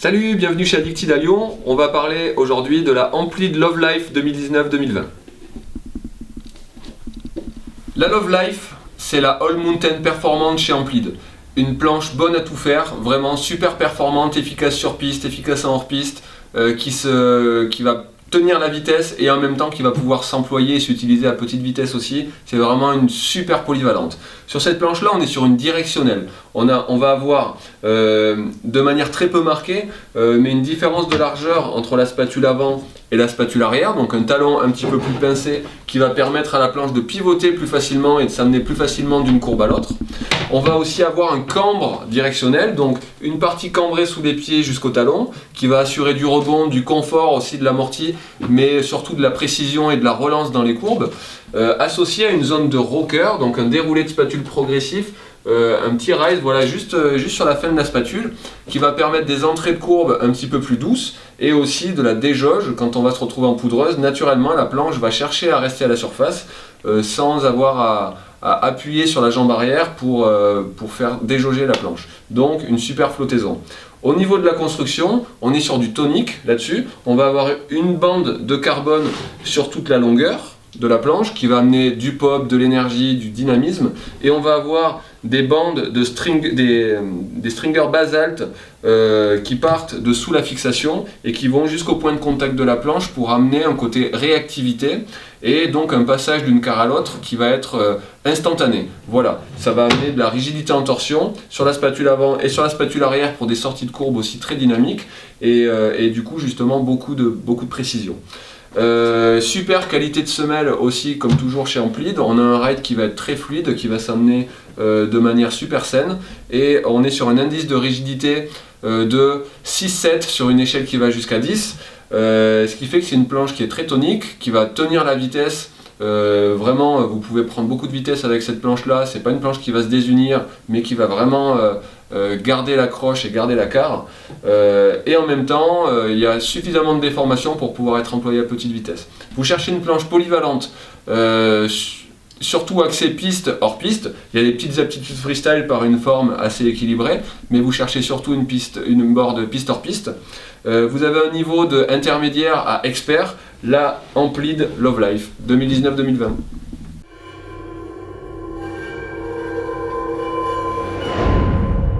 Salut, bienvenue chez Addicted à Lyon. On va parler aujourd'hui de la Amplid Love Life 2019-2020. La Love Life, c'est la All Mountain Performance chez Amplid. Une planche bonne à tout faire, vraiment super performante, efficace sur piste, efficace en hors piste, qui va tenir la vitesse et en même temps qui va pouvoir s'employer et s'utiliser à petite vitesse aussi. C'est vraiment une super polyvalente. Sur cette planche là on est sur une directionnelle. On va avoir de manière très peu marquée mais une différence de largeur entre la spatule avant et la spatule arrière, donc un talon un petit peu plus pincé qui va permettre à la planche de pivoter plus facilement et de s'amener plus facilement d'une courbe à l'autre. On va aussi avoir un cambre directionnel, donc une partie cambrée sous les pieds jusqu'au talon, qui va assurer du rebond, du confort aussi de l'amorti, mais surtout de la précision et de la relance dans les courbes, associé à une zone de rocker, donc un déroulé de spatule progressif, un petit rise, voilà, juste sur la fin de la spatule, qui va permettre des entrées de courbe un petit peu plus douces, et aussi de la déjauge. Quand on va se retrouver en poudreuse, naturellement la planche va chercher à rester à la surface, sans avoir à appuyer sur la jambe arrière pour faire déjauger la planche. Donc une super flottaison. Au niveau de la construction, on est sur du tonique là-dessus. On va avoir une bande de carbone sur toute la longueur de la planche qui va amener du pop, de l'énergie, du dynamisme, et on va avoir des bandes de des stringers basalte qui partent de sous la fixation et qui vont jusqu'au point de contact de la planche pour amener un côté réactivité et donc un passage d'une carre à l'autre qui va être instantané. Voilà, ça va amener de la rigidité en torsion sur la spatule avant et sur la spatule arrière pour des sorties de courbe aussi très dynamiques et du coup justement beaucoup de précision. Super qualité de semelle aussi, comme toujours chez Amplid. On a un ride qui va être très fluide, qui va s'amener de manière super saine, et on est sur un indice de rigidité de 6-7 sur une échelle qui va jusqu'à 10, ce qui fait que c'est une planche qui est très tonique, qui va tenir la vitesse. Vraiment, vous pouvez prendre beaucoup de vitesse avec cette planche là. C'est pas une planche qui va se désunir, mais qui va vraiment garder l'accroche et garder la carre, et en même temps il y a suffisamment de déformation pour pouvoir être employé à petite vitesse. Vous cherchez une planche polyvalente, surtout axée piste hors piste. Il y a des petites aptitudes freestyle par une forme assez équilibrée, mais vous cherchez surtout une board piste hors piste. Vous avez un niveau de intermédiaire à expert, la Amplid Love Life 2019-2020.